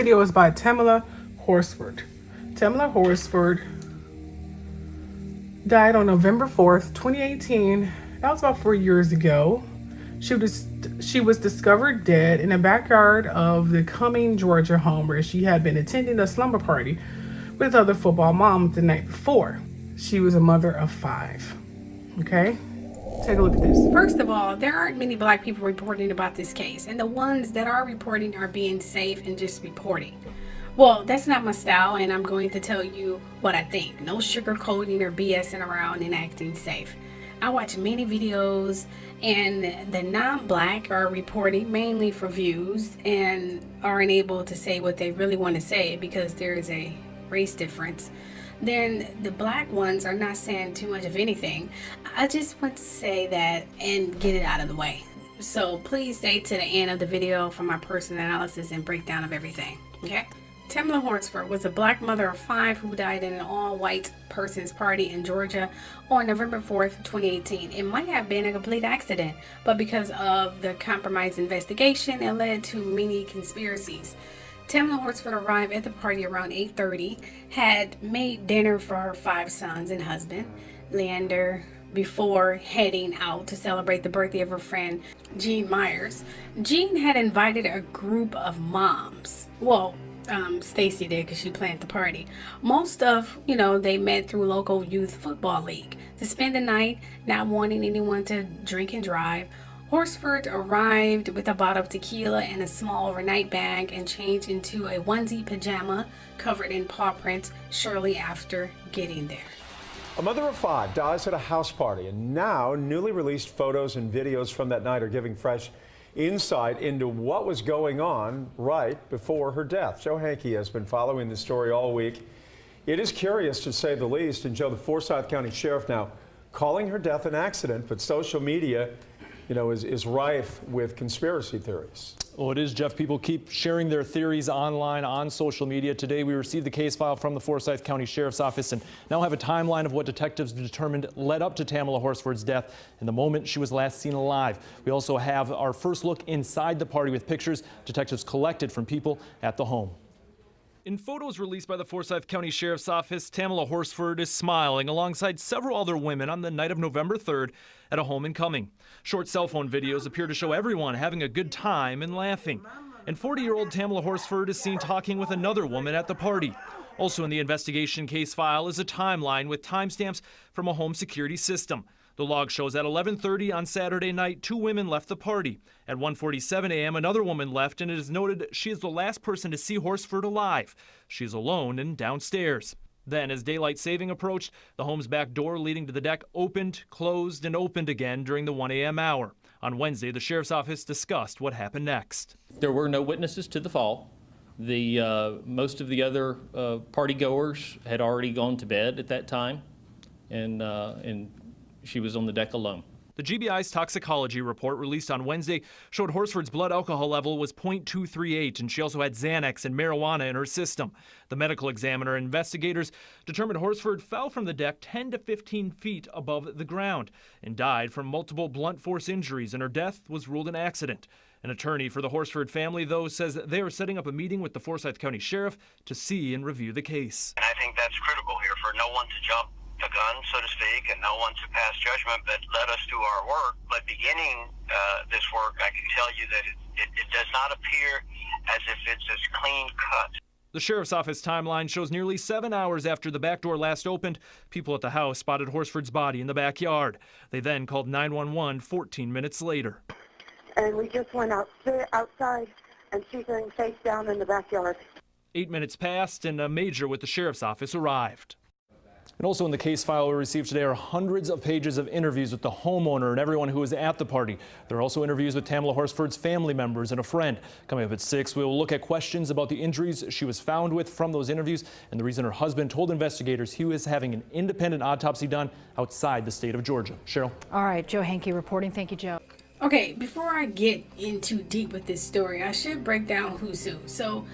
video is by Tamla Horsford. Tamla Horsford died on November 4th, 2018. That was about 4 years ago. She was discovered dead in the backyard of the Cumming, Georgia home where she had been attending a slumber party with other football moms the night before. She was a mother of 5. Okay? Take a look at this. First of all, there aren't many black people reporting about this case, and the ones that are reporting are being safe and just reporting. Well, that's not my style, and I'm going to tell you what I think. No sugarcoating or BSing around and acting safe. I watch many videos, and the non-black are reporting mainly for views and aren't able to say what they really want to say because there is a race difference. Then the black ones are not saying too much of anything. I just want to say that and get it out of the way. So please stay to the end of the video for my personal analysis and breakdown of everything. Okay? Tamla Horsford was a black mother of 5 who died in an all-white person's party in Georgia on November 4th, 2018. It might have been a complete accident, but because of the compromised investigation, it led to many conspiracies. Tamla Horsford arrived at the party around 8:30, had made dinner for her 5 sons and husband, Leander, before heading out to celebrate the birthday of her friend, Jean Myers. Jean had invited a group of moms. Well, Stacy did because she planned the party. Most of, they met through local youth football league to spend the night, not wanting anyone to drink and drive. Horsford arrived with a bottle of tequila and a small overnight bag and changed into a onesie pajama covered in paw prints shortly after getting there. A mother of 5 dies at a house party, and now newly released photos and videos from that night are giving fresh insight into what was going on right before her death. Joe Hankey has been following this story all week. It is curious to say the least, and Joe, the Forsyth County Sheriff now calling her death an accident, but social media is rife with conspiracy theories. Well, it is, Jeff. People keep sharing their theories online on social media. Today, we received the case file from the Forsyth County Sheriff's Office and now have a timeline of what detectives determined led up to Tamla Horsford's death and the moment she was last seen alive. We also have our first look inside the party with pictures detectives collected from people at the home. In photos released by the Forsyth County Sheriff's Office, Tamla Horsford is smiling alongside several other women on the night of November 3rd at a home in Cumming. Short cell phone videos appear to show everyone having a good time and laughing. And 40-year-old Tamla Horsford is seen talking with another woman at the party. Also in the investigation case file is a timeline with timestamps from a home security system. The log shows at 11:30 on Saturday night, 2 women left the party. At 1:47 a.m., another woman left, and it is noted she is the last person to see Horsford alive. She is alone and downstairs. Then, as daylight saving approached, the home's back door leading to the deck opened, closed, and opened again during the 1 a.m. hour. On Wednesday, the sheriff's office discussed what happened next. There were no witnesses to the fall. Most of the other party goers had already gone to bed at that time, and she was on the deck alone. The GBI's toxicology report released on Wednesday showed Horsford's blood alcohol level was .238, and she also had Xanax and marijuana in her system. The medical examiner and investigators determined Horsford fell from the deck 10 to 15 feet above the ground and died from multiple blunt force injuries, and her death was ruled an accident. An attorney for the Horsford family, though, says they are setting up a meeting with the Forsyth County Sheriff to see and review the case. And I think that's critical here for no one to jump the gun, so to speak, and no one to pass judgment, but let us do our work. But beginning this work, I can tell you that it does not appear as if it's as clean cut. The sheriff's office timeline shows nearly 7 hours after the back door last opened, people at the house spotted Horsford's body in the backyard. They then called 911 14 minutes later. And we just went outside, and she's laying face down in the backyard. 8 minutes passed, and a major with the sheriff's office arrived. And also in the case file we received today are hundreds of pages of interviews with the homeowner and everyone who was at the party. There are also interviews with Tamla Horsford's family members and a friend. Coming up at 6, we will look at questions about the injuries she was found with from those interviews and the reason her husband told investigators he was having an independent autopsy done outside the state of Georgia. Cheryl. All right, Joe Hankey reporting. Thank you, Joe. Okay, before I get in too deep with this story, I should break down who's who, so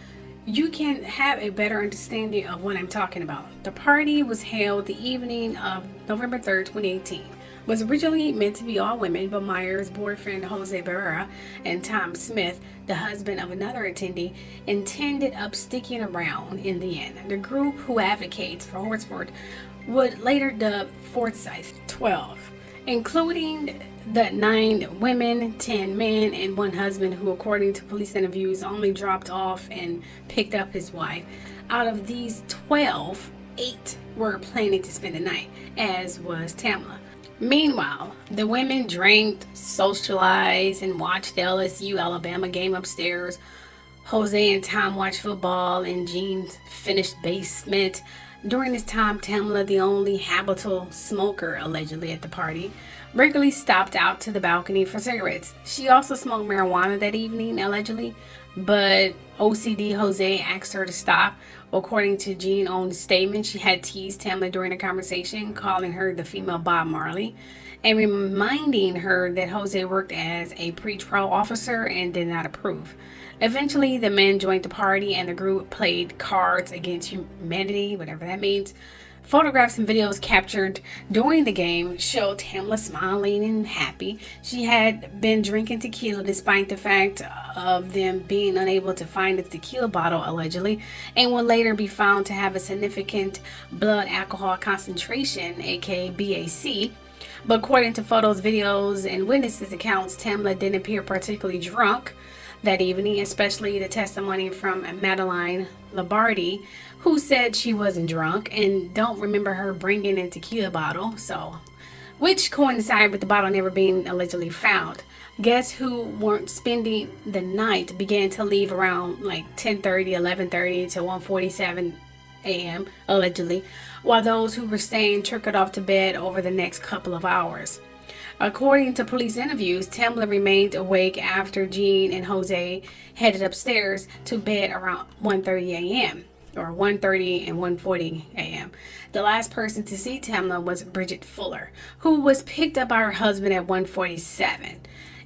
you can have a better understanding of what I'm talking about. The party was held the evening of November 3rd, 2018. was originally meant to be all women, but Myers' boyfriend Jose Barrera and Tom Smith, the husband of another attendee, ended up sticking around in the end. The group, who advocates for Horsford, would later dub Forsyth 12, including the 9 women, 10 men, and 1 husband who, according to police interviews, only dropped off and picked up his wife. Out of these 12, 8 were planning to spend the night, as was Tamla. Meanwhile, the women drank, socialized, and watched the LSU-Alabama game upstairs. Jose and Tom watched football in Jean's finished basement. During this time, Tamla, the only habitual smoker allegedly at the party, regularly stopped out to the balcony for cigarettes. She also smoked marijuana that evening, allegedly, but OCD Jose asked her to stop. According to Jean's own statement, she had teased Tamla during the conversation, calling her the female Bob Marley, and reminding her that Jose worked as a pretrial officer and did not approve. Eventually, the men joined the party and the group played Cards Against Humanity, whatever that means. Photographs and videos captured during the game showed Tamla smiling and happy. She had been drinking tequila despite the fact of them being unable to find the tequila bottle, allegedly, and would later be found to have a significant blood alcohol concentration, aka BAC. But according to photos, videos, and witnesses' accounts, Tamla didn't appear particularly drunk that evening, especially the testimony from Madeline Lombardi, who said she wasn't drunk and don't remember her bringing a tequila bottle, which coincided with the bottle never being allegedly found. Guests who weren't spending the night began to leave around like 10:30, 11:30 to 1:47 a.m. allegedly, while those who were staying trickled off to bed over the next couple of hours. According to police interviews, Tamla remained awake after Jean and Jose headed upstairs to bed around 1:30 a.m. or 1:30 and 1:40 a.m. The last person to see Tamla was Bridget Fuller, who was picked up by her husband at 1:47.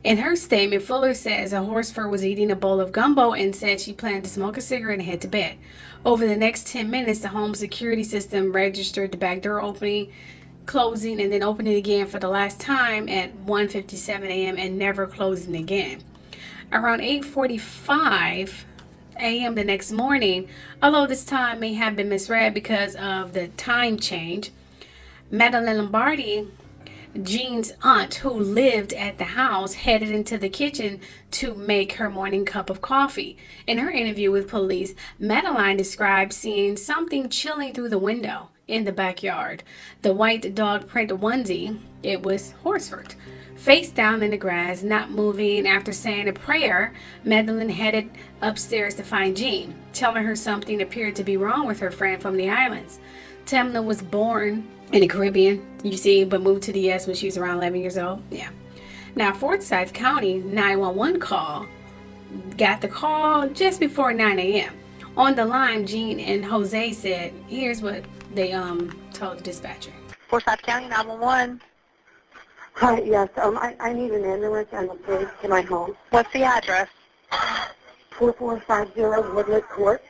In her statement, Fuller says Horsford was eating a bowl of gumbo and said she planned to smoke a cigarette and head to bed. Over the next 10 minutes, the home security system registered the back door opening, closing, and then opening again for the last time at 1:57 a.m. and never closing again. Around 8:45 a.m. the next morning, although this time may have been misread because of the time change, Madeline Lombardi, Jean's aunt who lived at the house, headed into the kitchen to make her morning cup of coffee. In her interview with police, Madeline described seeing something chilling through the window in the backyard. The white dog print onesie, it was Horsford, face down in the grass, not moving. After saying a prayer, Madeline headed upstairs to find Jean, telling her something appeared to be wrong with her friend from the islands. Tamla was born in the Caribbean, you see, but moved to the U.S. when she was around 11 years old. Yeah. Now, Forsyth County 911 got the call just before 9 a.m. On the line, Jean and Jose said, here's what they told the dispatcher. Forsyth County 911. Hi, yes, I need an ambulance and a police to my home. What's the address? 4450 Woodland Court.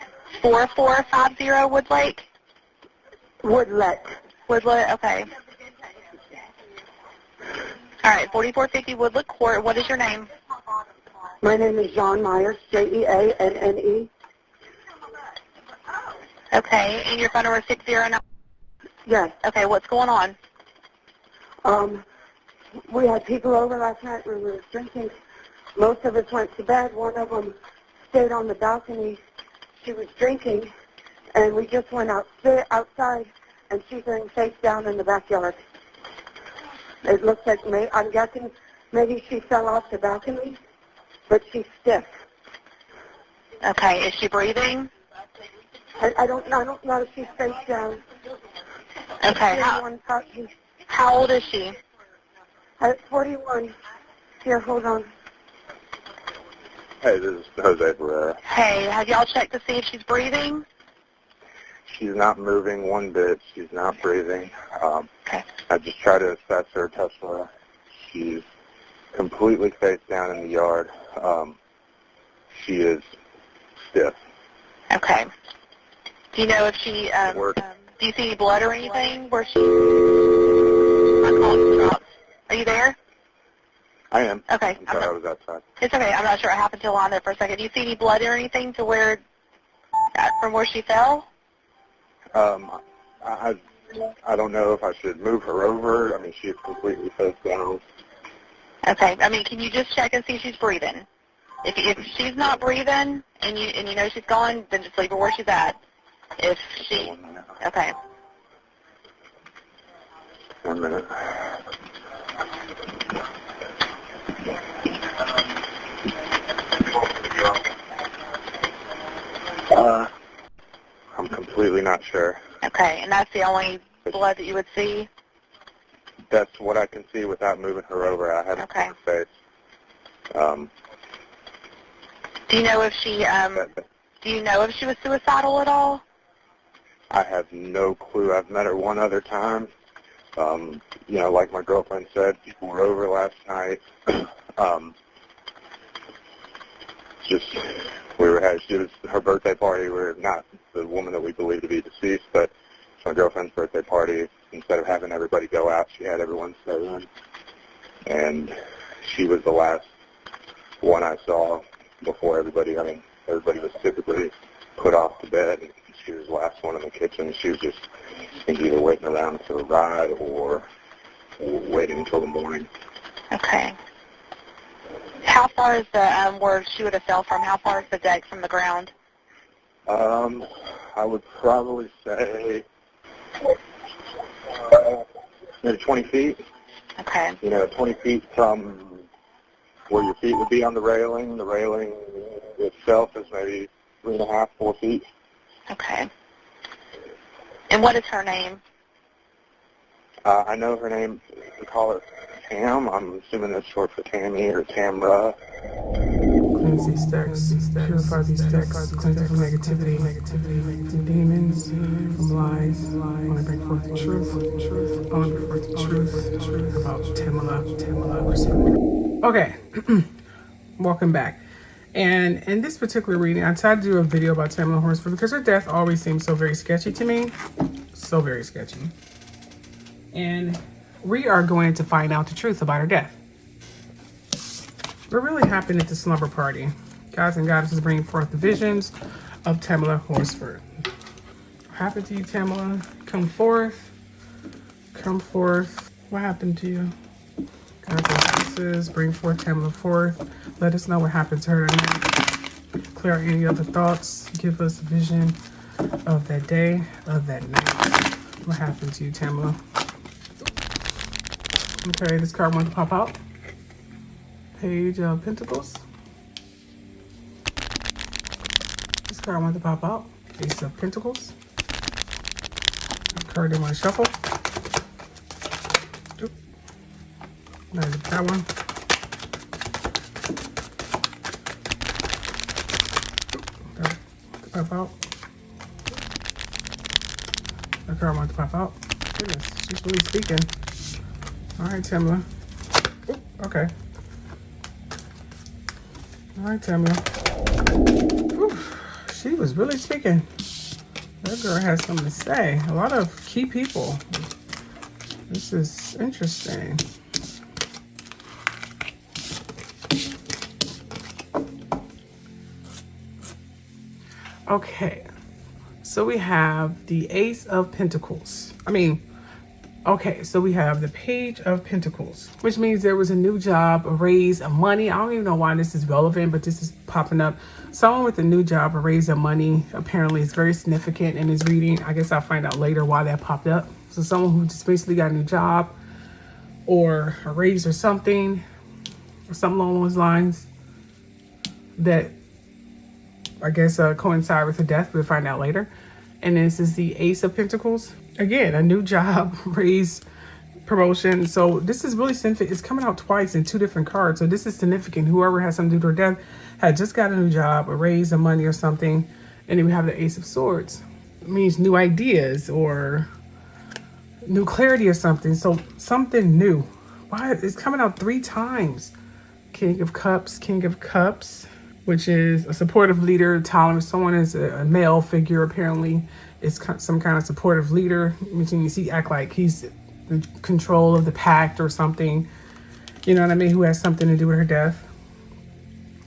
4450 Woodlake? Woodlet. Woodlet, okay. All right, 4450 Woodland Court. What is your name? My name is John Myers, Jeanne. Okay, and your phone number is 609? Yes. Okay, what's going on? We had people over last night. We were drinking. Most of us went to bed. One of them stayed on the balcony. She was drinking, and we just went outside, and she's laying face down in the backyard. It looks like, I'm guessing maybe she fell off the balcony, but she's stiff. Okay, is she breathing? I don't know if she's face down. Okay, how old is she? 41. Here, hold on. Hey, this is Jose Barrera. Hey, have y'all checked to see if she's breathing? She's not moving one bit. She's not breathing. Okay. I just try to assess her, touch her. She's completely face down in the yard. She is stiff. Okay. Do you know if she, do you see any blood or anything where she, my call dropped? Are you there? I am. Okay. I'm sorry, I was outside. It's okay. I'm not sure what happened to Alana there for a second. Do you see any blood or anything to where, from where she fell? I don't know if I should move her over. I mean, she is completely face down. Okay. I mean, can you just check and see if she's breathing? If she's not breathing and you know she's gone, then just leave her where she's at. If she, okay. 1 minute. I'm completely not sure. Okay, and that's the only blood that you would see? That's what I can see without moving her over. I haven't seen her face. Do you know if she was suicidal at all? I have no clue. I've met her one other time. You know, like my girlfriend said, people were over last night. She was her birthday party. We're not the woman that we believe to be deceased, but it's my girlfriend's birthday party. Instead of having everybody go out, she had everyone stay in. And she was the last one I saw before everybody was typically put off to bed. And she was the last one in the kitchen. She was just either waiting around for a ride or waiting until the morning. Okay. How far is the where she would have fell from? How far is the deck from the ground? I would probably say maybe 20 feet. Okay. You know, 20 feet from where your feet would be on the railing. The railing itself is maybe 3.5, 4 feet. Okay. And what is her name? I know her name. We call her Tam. I'm assuming that's short for Tammy or Tamra. Cleanse these decks, purify these decks, cleanse them from negativity, from demons, from lies. I want to bring forth the truth. I want to bring forth the truth about Tamla Horsford. Okay, welcome back. And in this particular reading, I tried to do a video about Tamla Horsford because her death always seems so very sketchy to me. So very sketchy. And we are going to find out the truth about her death. What really happened at the slumber party? Gods and goddesses bring forth the visions of Tamla Horsford. What happened to you, Tamla? Come forth. Come forth. What happened to you? Gods and goddesses bring forth Tamla forth. Let us know what happened to her tonight. Clear out any other thoughts. Give us a vision of that day, of that night. What happened to you, Tamla? Okay, this card wants to pop out. Page of Pentacles. This card wants to pop out. Ace of Pentacles. This card didn't want to shuffle. Oop. There's that one. That pop out. That card wants to pop out. Goodness, she's really speaking. All right, Tamla. Oop, okay. All right, Tamla. She was really speaking. That girl has something to say. A lot of key people. This is interesting. Okay. So we have the Ace of Pentacles. Okay, so we have the Page of Pentacles, which means there was a new job, a raise, a money. I don't even know why this is relevant, but this is popping up. Someone with a new job, a raise of money, apparently is very significant in his reading. I guess I'll find out later why that popped up. So someone who just basically got a new job or a raise or something along those lines that I guess coincide with her death. We'll find out later. And this is the Ace of Pentacles. Again, a new job, raise, promotion. So this is really significant. It's coming out twice in two different cards. So this is significant. Whoever has something to do with her death had just got a new job, a raise, a money or something. And then we have the Ace of Swords. It means new ideas or new clarity or something. So something new. Why? It's coming out 3 times. King of Cups, which is a supportive leader, tolerant. Someone is a male figure, apparently. It's some kind of supportive leader, which means he act like he's in control of the pact or something. You know what I mean? Who has something to do with her death.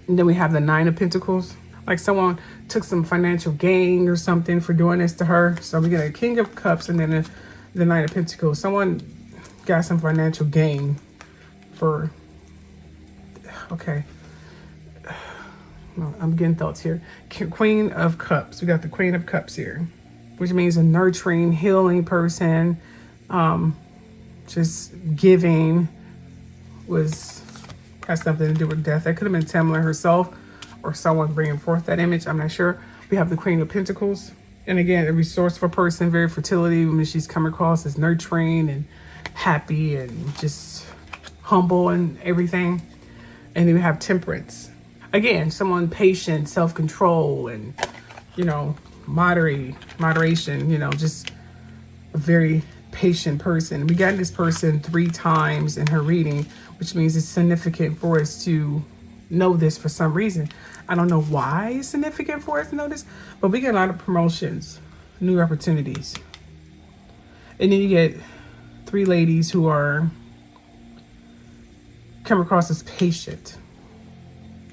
And then we have the Nine of Pentacles. Like someone took some financial gain or something for doing this to her. So we get a King of Cups and then the Nine of Pentacles. Someone got some financial gain for... Okay. No, I'm getting thoughts here. Queen of Cups. We got the Queen of Cups here, which means a nurturing, healing person. Just giving has something to do with death. That could have been Tamla herself or someone bringing forth that image. I'm not sure. We have the Queen of Pentacles. And again, a resourceful person, very fertility. When she's come across as nurturing and happy and just humble and everything. And then we have Temperance. Again, someone patient, self-control, and, you know, moderation, you know, just a very patient person. We got this person 3 times in her reading, which means it's significant for us to know this for some reason. I don't know why it's significant for us to know this, but we get a lot of promotions, new opportunities. And then you get 3 ladies who come across as patient,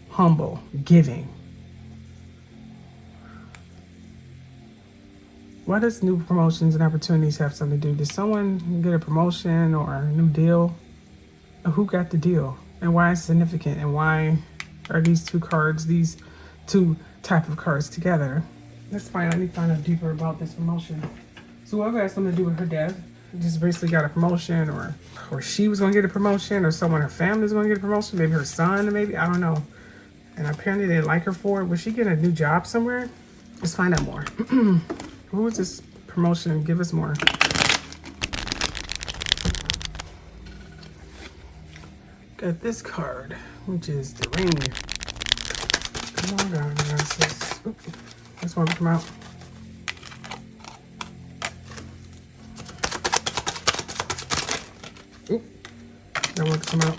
humble, giving. Why does new promotions and opportunities have something to do? Did someone get a promotion or a new deal? Who got the deal? And why is it significant? And why are these 2 cards, these 2 type of cards together? Let's find out. I need to find out deeper about this promotion. So whoever has something to do with her death, just basically got a promotion, or she was going to get a promotion, or someone in her family was going to get a promotion, maybe her son, maybe, I don't know. And apparently they didn't like her for it. Was she getting a new job somewhere? Let's find out more. Who is this promotion? Give us more. Got this card, which is the ring. Come on down, guys. This one come out. Oop. That one come out.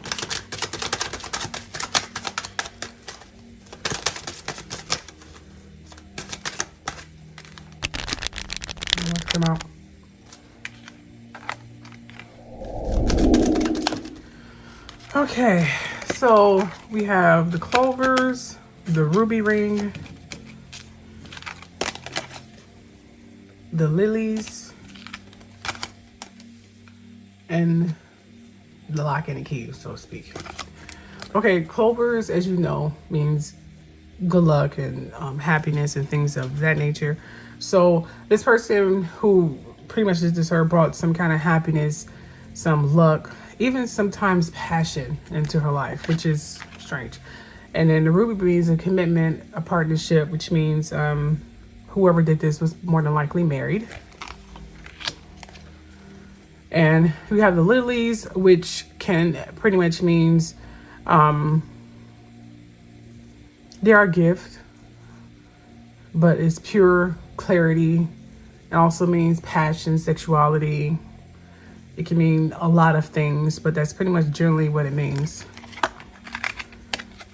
Come out. Okay, so we have the clovers, the ruby ring, the lilies, and the lock and the key, so to speak. Okay, clovers, as you know, means good luck and happiness and things of that nature. So this person who pretty much did this her brought some kind of happiness, some luck, even sometimes passion into her life, which is strange. And then the ruby means a commitment, a partnership, which means whoever did this was more than likely married. And we have the lilies, which can pretty much means they are a gift, but it's pure clarity. It also means passion, sexuality. It can mean a lot of things, but that's pretty much generally what it means.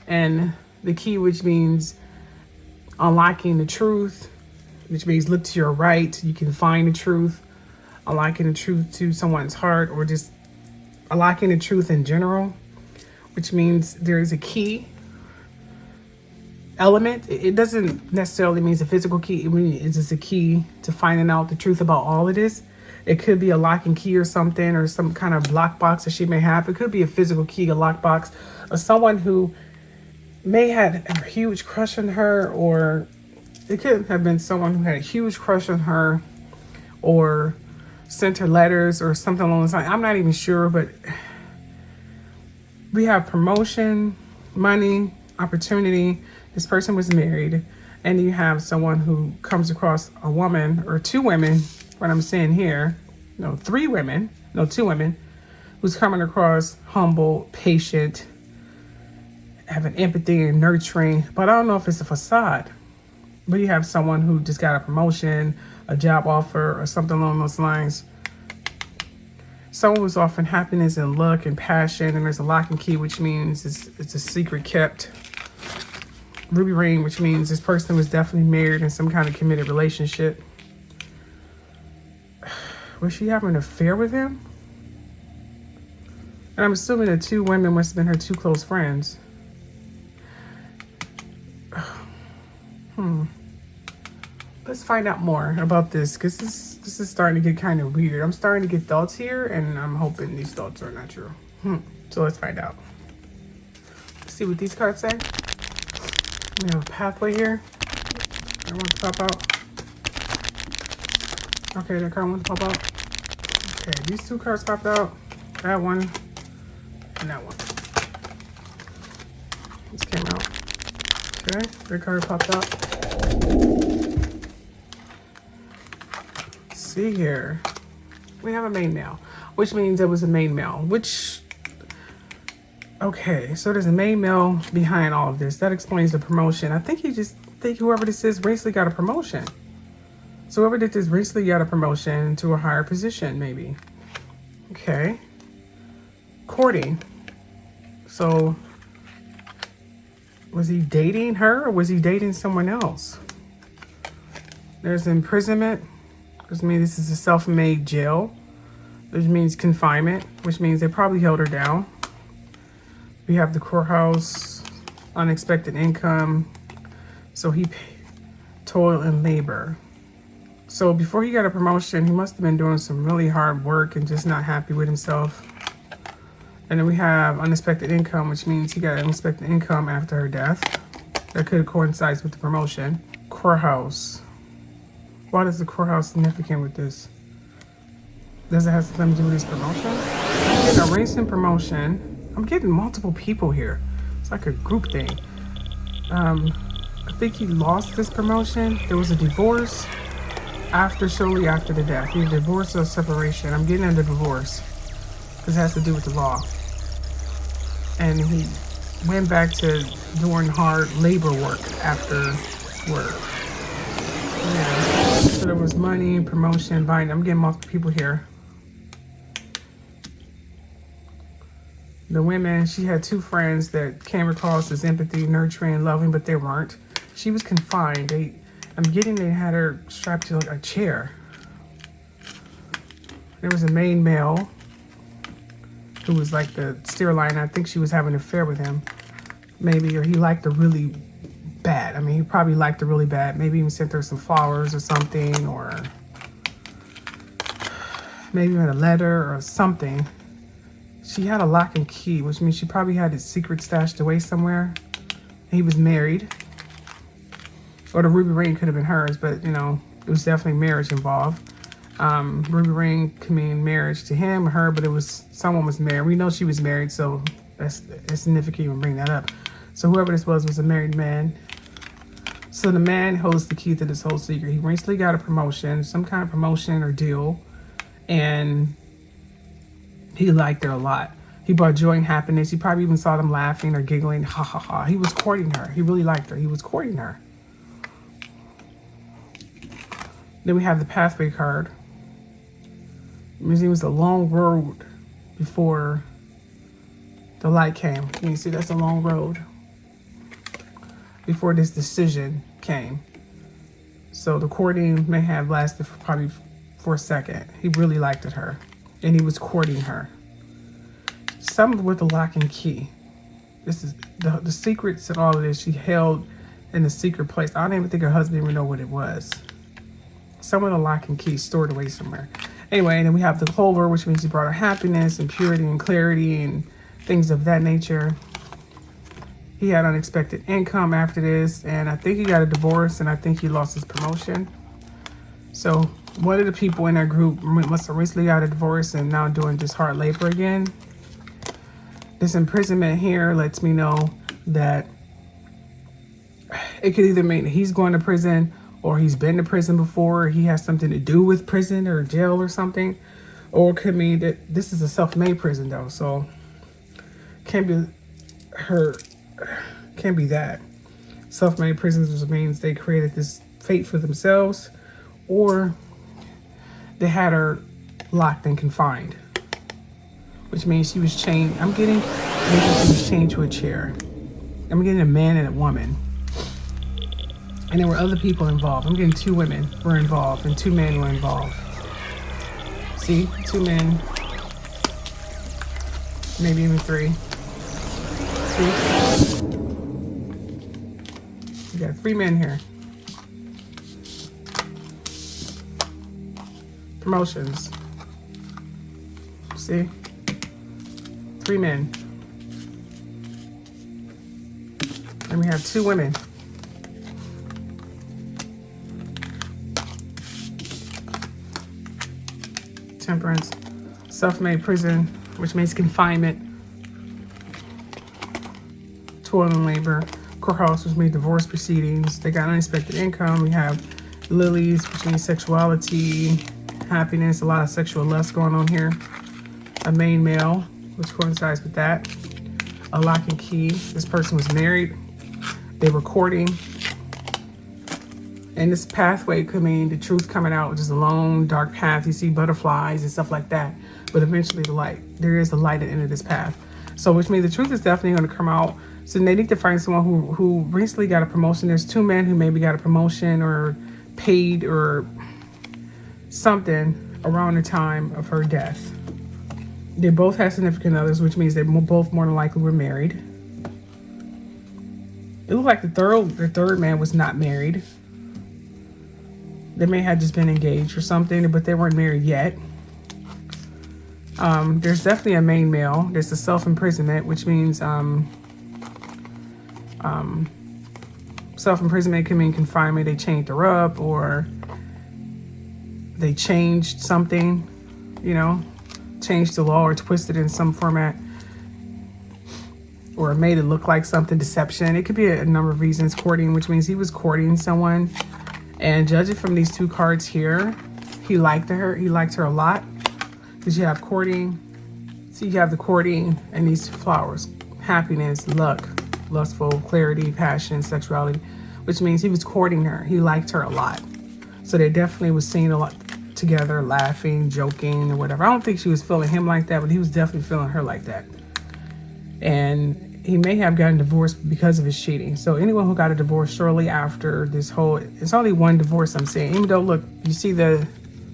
And the key, which means unlocking the truth, which means look to your right, you can find the truth, unlocking the truth to someone's heart, or just unlocking the truth in general, which means there is a key element. It doesn't necessarily mean a physical key. It's just a key to finding out the truth about all of this. It could be a lock and key or something, or some kind of lock box that she may have. It could be a physical key, a lock box, or someone who may have a huge crush on her, or it could have been someone who had a huge crush on her or sent her letters or something along those lines. I'm not even sure, but we have promotion, money, opportunity. This person was married, and you have someone who comes across a woman or 2 women, what I'm saying here, no, 3 women, no, 2 women, who's coming across humble, patient, having empathy and nurturing, but I don't know if it's a facade. But you have someone who just got a promotion, a job offer, or something along those lines. Someone who's offering happiness and luck and passion, and there's a lock and key, which means it's a secret kept. Ruby ring, which means this person was definitely married in some kind of committed relationship. Was she having an affair with him? And I'm assuming the two women must have been her two close friends. Let's find out more about this, because this is starting to get kind of weird. I'm starting to get thoughts here, and I'm hoping these thoughts are not true. So let's find out. Let's see what these cards say. We have a pathway here. I want to pop out. Okay, that card wants to pop out. Okay, these two cards popped out. That one and that one. This came out. Okay, that card popped out. Let's see here. We have a main male, which means there was a main male, which... Okay, so there's a main male behind all of this. That explains the promotion. I think whoever this is recently got a promotion. So whoever did this recently got a promotion to a higher position, maybe. Okay. Courting. So was he dating her or was he dating someone else? There's imprisonment, which means this is a self-made jail, which means confinement, which means they probably held her down. We have the courthouse, unexpected income. So he paid toil and labor. So before he got a promotion, he must have been doing some really hard work and just not happy with himself. And then we have unexpected income, which means he got unexpected income after her death. That could coincide with the promotion. Courthouse. Why is the courthouse significant with this? Does it have something to do with his promotion? I'm getting a recent promotion. I'm getting multiple people here. It's like a group thing. I think he lost this promotion. There was a divorce shortly after the death. Either divorce or separation. I'm getting into divorce because it has to do with the law. And he went back to doing hard labor work afterward. Yeah. So there was money, promotion, buying. I'm getting multiple people here. The women, she had two friends that came across as empathy, nurturing, loving, but they weren't. She was confined. I'm getting they had her strapped to like a chair. There was a main male who was like the steerline. I think she was having an affair with him. Maybe, or he liked her really bad. I mean, he probably liked her really bad. Maybe even sent her some flowers or something, or maybe even a letter or something. She had a lock and key, which means she probably had his secret stashed away somewhere. He was married. Or the ruby ring could have been hers, but you know, it was definitely marriage involved. Ruby ring could mean marriage to him or her, but it was someone was married. We know she was married, so that's significant to even bring that up. So whoever this was a married man. So the man holds the key to this whole secret. He recently got a promotion, some kind of promotion or deal, and he liked her a lot. He brought joy and happiness. He probably even saw them laughing or giggling, ha ha ha. He was courting her. He really liked her. He was courting her. Then we have the pathway card. It means it was a long road before the light came. You can see that's a long road before this decision came. So the courting may have lasted for a second. He really liked her and he was courting her. Some with the lock and key. This is the secrets and all of this she held in a secret place. I don't even think her husband even know what it was. Some of the lock and key stored away somewhere. Anyway, and then we have the clover, which means he brought her happiness and purity and clarity and things of that nature. He had unexpected income after this, and I think he got a divorce, and I think he lost his promotion. So one of the people in that group must have recently got a divorce and now doing just hard labor again. This imprisonment here lets me know that it could either mean that he's going to prison, or he's been to prison before, or he has something to do with prison or jail or something. Or it could mean that this is a self-made prison though, so can't be that. Self-made prisons just means they created this fate for themselves, or they had her locked and confined, which means she was chained. I'm getting she was chained to a chair. I'm getting a man and a woman. And there were other people involved. I'm getting 2 women were involved and 2 men were involved. See, 2 men maybe even 3. See? We got 3 men here. Promotions. See? 3 men. And we have 2 women. Temperance. Self-made prison, which means confinement. Toil and labor. Courthouse, which means divorce proceedings. They got unexpected income. We have lilies, which means sexuality, happiness, a lot of sexual lust going on here. A main male, which coincides with that. A lock and key. This person was married. They were courting. And this pathway could mean the truth coming out, which is a long, dark path. You see butterflies and stuff like that. But eventually the light. There is a light at the end of this path. So which means the truth is definitely going to come out. So they need to find someone who recently got a promotion. There's 2 men who maybe got a promotion or paid or something around the time of her death. They both had significant others, which means they both more than likely were married. It looked like the third man was not married. They may have just been engaged or something, but they weren't married yet. There's definitely a main male. There's the self-imprisonment, which means self-imprisonment can mean confinement. They chained her up or they changed something, changed the law or twisted in some format or made it look like something, deception. It could be a number of reasons. Courting, which means he was courting someone. And judging from these 2 cards here, he liked her. He liked her a lot. Because you have courting. See, you have the courting and these flowers. Happiness, luck, lustful, clarity, passion, sexuality. Which means he was courting her. He liked her a lot. So they definitely was seen a lot together, laughing, joking, or whatever. I don't think she was feeling him like that, but he was definitely feeling her like that. And he may have gotten divorced because of his cheating. So anyone who got a divorce shortly after this whole, it's only 1 divorce I'm saying. Even though, look, you see the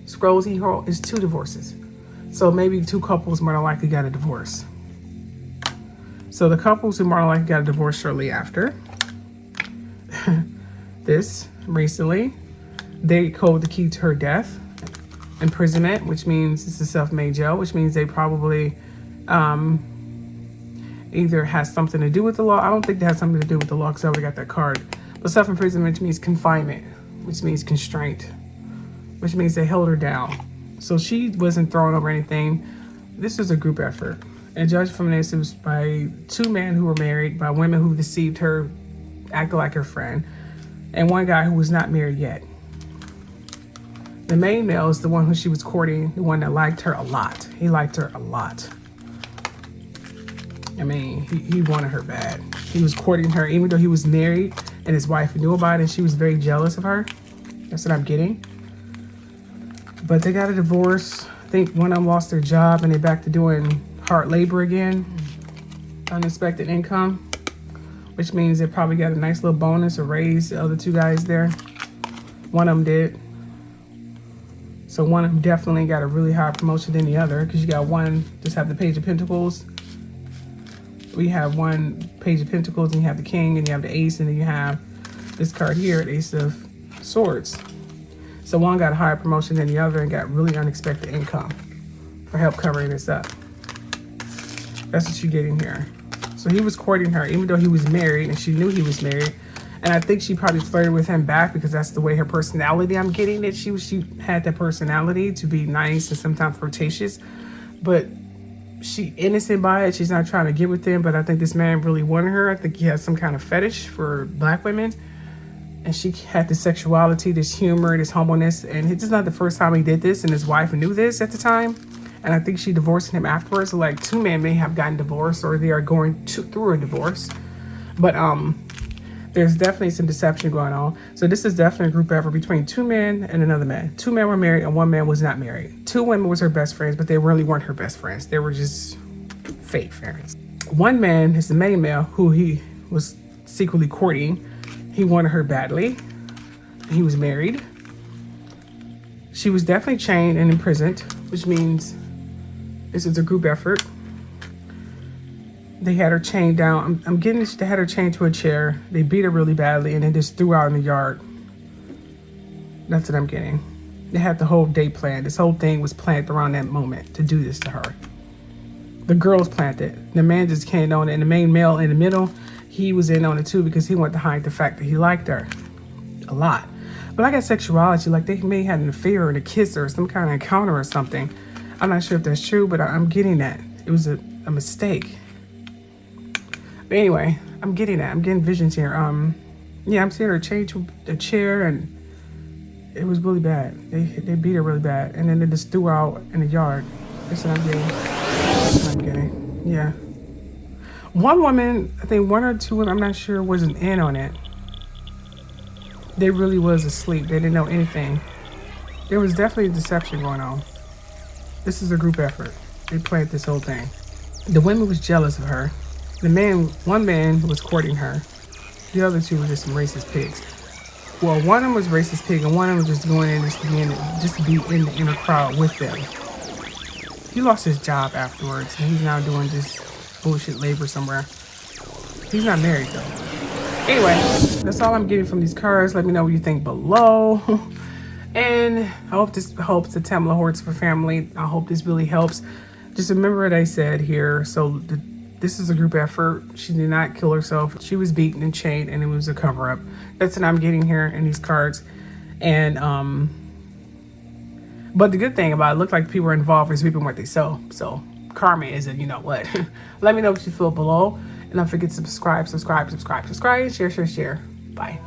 scrolls he hold, it's 2 divorces. So maybe 2 couples more than likely got a divorce. So the couples who more than likely got a divorce shortly after this recently, they hold the key to her death. Imprisonment, which means it's a self-made jail, which means they probably either has something to do with the law. I don't think they had something to do with the law because I already got that card. But self-imprisonment means confinement, which means constraint, which means they held her down. So she wasn't thrown over anything. This was a group effort. And judged from this, it was by 2 men who were married, by women who deceived her, acted like her friend, and 1 guy who was not married yet. The main male is the one who she was courting, the one that liked her a lot. He liked her a lot. I mean, he wanted her bad. He was courting her, even though he was married and his wife knew about it, and she was very jealous of her. That's what I'm getting. But they got a divorce. I think one of them lost their job and they're back to doing hard labor again. Unexpected income, which means they probably got a nice little bonus or raise, the other 2 guys there. One of them did. So one of them definitely got a really high promotion than the other, because you got one just have the Page of Pentacles. We have 1 Page of Pentacles, and you have the King, and you have the Ace, and then you have this card here, the Ace of Swords. So one got a higher promotion than the other and got really unexpected income for help covering this up. That's what you're getting here. So he was courting her, even though he was married, and she knew he was married. And I think she probably flirted with him back because that's the way her personality, I'm getting it. She had that personality to be nice and sometimes flirtatious, but she innocent by it. She's not trying to get with him, but I think this man really wanted her. I think he had some kind of fetish for Black women. And she had this sexuality, this humor, this humbleness. And it's not the first time he did this, and his wife knew this at the time. And I think she divorced him afterwards. So like 2 men may have gotten divorced, or they are going through a divorce. But there's definitely some deception going on. So this is definitely a group effort between 2 men and another man. 2 men were married and 1 man was not married. 2 women was her best friends, but they really weren't her best friends. They were just fake friends. 1 man is the main male who he was secretly courting. He wanted her badly. He was married. She was definitely chained and imprisoned, which means this is a group effort. They had her chained down. I'm getting they had her chained to a chair. They beat her really badly and then just threw her out in the yard. That's what I'm getting. They had the whole day planned. This whole thing was planned around that moment to do this to her. The girls planned it. The man just came on it, and the main male in the middle, he was in on it too because he wanted to hide the fact that he liked her a lot. But I got sexuality, like they may have an affair or a kiss or some kind of encounter or something. I'm not sure if that's true, but I'm getting that. It was a mistake. But anyway, I'm getting that. I'm getting visions here. Yeah, I'm seeing her change to a chair, and it was really bad. They beat her really bad, and then they just threw her out in the yard. That's what I'm getting. That's what I'm getting. Yeah. One woman, I think one or two women, I'm not sure, wasn't in on it. They really was asleep. They didn't know anything. There was definitely deception going on. This is a group effort. They planned this whole thing. The women was jealous of her. One man was courting her. The other two were just some racist pigs. Well, one of them was racist pig, and one of them was just going in just to be in the inner crowd with them. He lost his job afterwards, and he's now doing this bullshit labor somewhere. He's not married though. Anyway, that's all I'm getting from these cards. Let me know what you think below. And I hope this helps the Tamla Horsford family. I hope this really helps. Just remember what I said here. So this is a group effort. She did not kill herself. She was beaten and chained, and it was a cover-up. That's what I'm getting here in these cards. And but the good thing about it, looked like people were involved in sweeping what they sow. So karma isn't, you know what. Let me know what you feel below. And don't forget to subscribe, share. Bye.